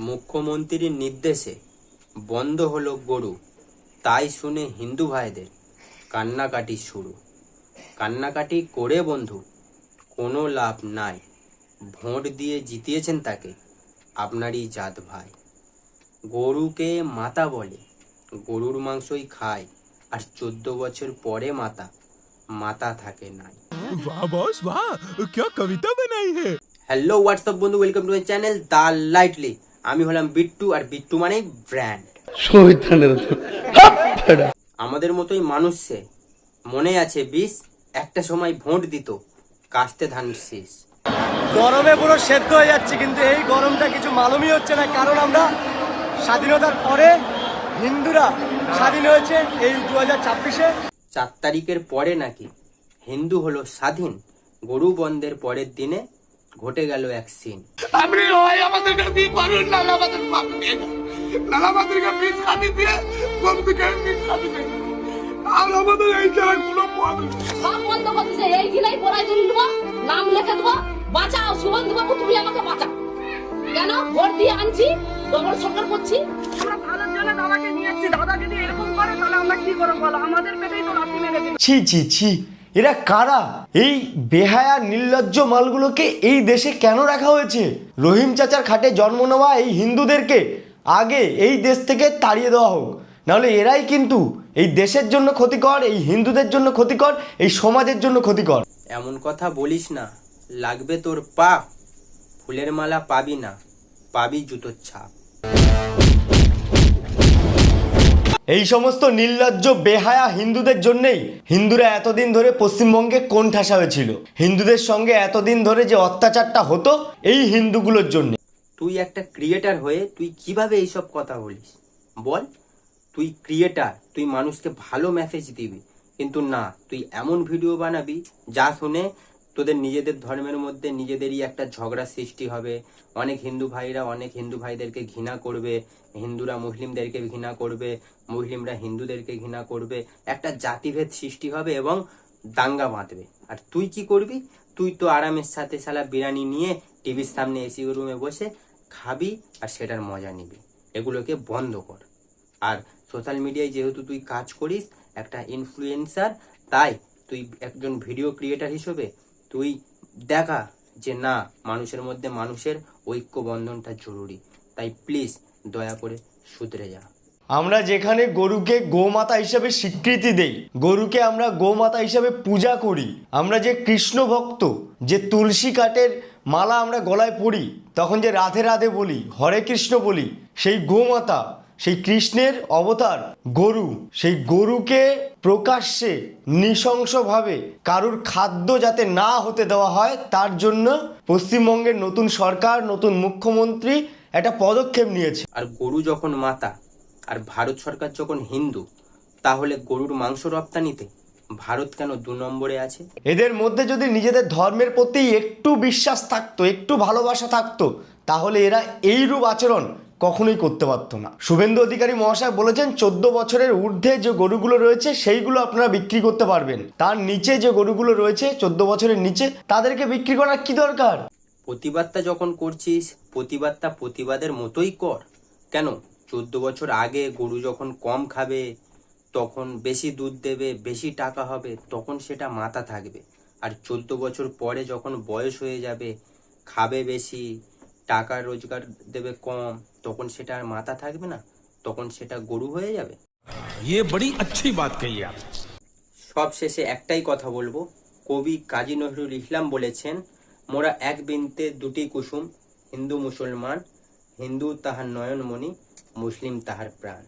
মুখ্যমন্ত্রীর নির্দেশে বন্ধ হলো গরু, তাই শুনে হিন্দু ভাইদের কান্নাকাটি শুরু। কান্নাকাটি করে বন্ধু কোনো লাভ নাই, ভোট দিয়ে জিতিয়েছেন তাকে আপনারই জাত ভাই। গরুকে মাতা বলে, গরুর মাংসই খায়, আর 14 বছর পরে মাতা থাকে নাই। वाह बॉस वाह, क्या कविता बनाई है। হ্যালো হোয়াটসঅ্যাপ বন্ধু, welcome to my channel the lightly. আমি হলাম বিট্টু, আর বিট্টু মানে ব্র্যান্ড। আমাদের মতোই মানুষ সে, মনে আছে বিষ, একটা সময় ভোট দিত, কাস্তে ধান শেষ। গরমে পুরো সেদ্ধ হয়ে যাচ্ছে, কিন্তু এই গরমটা কিছু মালুমই হচ্ছে না, কারণ আমরা স্বাধীনতার পরে হিন্দুরা স্বাধীন হয়েছে এই 2026-এ। 4 তারিখের পরে নাকি হিন্দু হলো স্বাধীন। গরু বন্ধের পরের দিনে ঘটে গেল এক সিন। আপনি হয় আমাদেরকে দিয়ে পারুন না, আমাদের পাপকে না, আমাদেরকে বীজ খাতি দিয়ে বন্ধুকে বীজ খাতি দিয়ে আর আমাদের এই জায়গাগুলো সব বন্ধ করতেছে। এইগুলাই পড়াই তুলে দেবো, নাম লিখে দেবো, বাঁচাও সুগন্ধ বাবু, তুমি আমাকে বাঁচাও। কেন ভোট দিয়ে আনছি, ডবল সরকার করছি, আমরা ভালোর জন্য দাদাকে নিয়ে এসেছি। দাদা যদি এরকম করে তাহলে আমরা কি করবো বলো? আমাদের পেটেই তো লাথি মেরে দিবে। ছি ছি ছি, এরা কারা? এই বেহায়া নির্লজ্জ মালগুলোকে এই দেশে কেন রাখা হয়েছে? রহিম চাচার খাটে জন্ম নেওয়া এই হিন্দুদেরকে আগে এই দেশ থেকে তাড়িয়ে দেওয়া হোক, নাহলে এরাই কিন্তু এই দেশের জন্য ক্ষতিকর, এই হিন্দুদের জন্য ক্ষতিকর, এই সমাজের জন্য ক্ষতিকর। এমন কথা বলিস না, লাগবে তোর পাপ। ফুলের মালা পাবি না, পাবি জুতোর ছাপ। এই সমস্ত নির্লজ্জ বেহায়া হিন্দুদের জন্যেই হিন্দুরা এতদিন ধরে পশ্চিমবঙ্গে কোণঠাসা হয়েছিল। হিন্দুদের সঙ্গে এতদিন ধরে যে অত্যাচারটা হতো এই হিন্দুগুলোর জন্য। তুই একটা ক্রিয়েটার হয়ে তুই কিভাবে এইসব কথা বলিস বল? তুই ক্রিয়েটার, তুই মানুষকে ভালো মেসেজ দিবি, কিন্তু না, তুই এমন ভিডিও বানাবি যা শুনে তোদের নিজেদের ধর্মের মধ্যে নিজেদেরই একটা ঝগড়া সৃষ্টি হবে। অনেক হিন্দু ভাইদেরকে ঘৃণা করবে, হিন্দুরা মুসলিমদেরকে ঘৃণা করবে, মুসলিমরা হিন্দুদেরকে ঘৃণা করবে, একটা জাতিভেদ সৃষ্টি হবে এবং দাঙ্গা বাঁধবে। আর তুই কি করবি? তুই তো আরামের সাথে শালা বিরিয়ানি নিয়ে টিভির সামনে এসি রুমে বসে খাবি আর সেটার মজা নিবি। এগুলোকে বন্ধ কর। আর সোশ্যাল মিডিয়ায় যেহেতু তুই কাজ করিস, একটা ইনফ্লুয়েন্সার, তাই তুই একজন ভিডিও ক্রিয়েটার হিসেবে তুই দেখা যে না, মানুষের মধ্যে মানুষের ঐক্য বন্ধনটা জরুরি। তাই প্লিজ দয়া করে শুধরে যা। আমরা যেখানে গরুকে গোমাতা হিসেবে স্বীকৃতি দেই, গরুকে আমরা গোমাতা হিসেবে পূজা করি, আমরা যে কৃষ্ণ ভক্ত, যে তুলসী কাঠের মালা আমরা গলায় পরি, তখন যে রাধে রাধে বলি, হরে কৃষ্ণ বলি, সেই গোমাতা, সেই কৃষ্ণের অবতার গরু, সেই গরুকে প্রকাশ্যে নৃশংসভাবে কারুর খাদ্য যাতে না হতে দেওয়া হয়, তার জন্য পশ্চিমবঙ্গের নতুন সরকার, নতুন মুখ্যমন্ত্রী একটা পদক্ষেপ নিয়েছে। আর গরু যখন মাতা আর ভারত সরকার যখন হিন্দু, তাহলে গরুর মাংস রপ্তানিতে ভারত কেন 2 নম্বরে আছে? এদের মধ্যে যদি নিজেদের ধর্মের প্রতি একটু বিশ্বাস থাকতো, একটু ভালোবাসা থাকতো, তাহলে এরা এইরূপ আচরণ কখনোই করতে পারতো না। শুভেন্দু অধিকারী মহাশয় বলেছেন 14 বছরের ঊর্ধ্বে যে গরুগুলো রয়েছে সেইগুলো আপনারা বিক্রি করতে পারবেন, তার নিচে যে গরুগুলো রয়েছে 14 বছরের নিচে, তাদেরকে বিক্রি করার কি দরকার? প্রতিবাদটা যখন করছিস, প্রতিবাদটা প্রতিবাদের মতোই কর। কেন 14 বছর আগে গরু যখন কম খাবে, তখন বেশি দুধ দেবে, বেশি টাকা হবে, তখন সেটা মাথা থাকবে। আর 14 বছর পরে যখন বয়স হয়ে যাবে, খাবে বেশি, টাকা রোজগার দেবে কম, তখন সেটা আর মাথা থাকবে না, তখন সেটা গরু হয়ে যাবে। ये बड़ी अच्छी बात कही आप। সব শেষে একটাই কথা বলবো, কবি কাজী নজরুল ইসলাম বলেছেন, মোরা এক বৃন্তে দুটি কুসুম, হিন্দু মুসলমান, হিন্দু তাহার নয়নমণি, মুসলিম তাহার প্রাণ।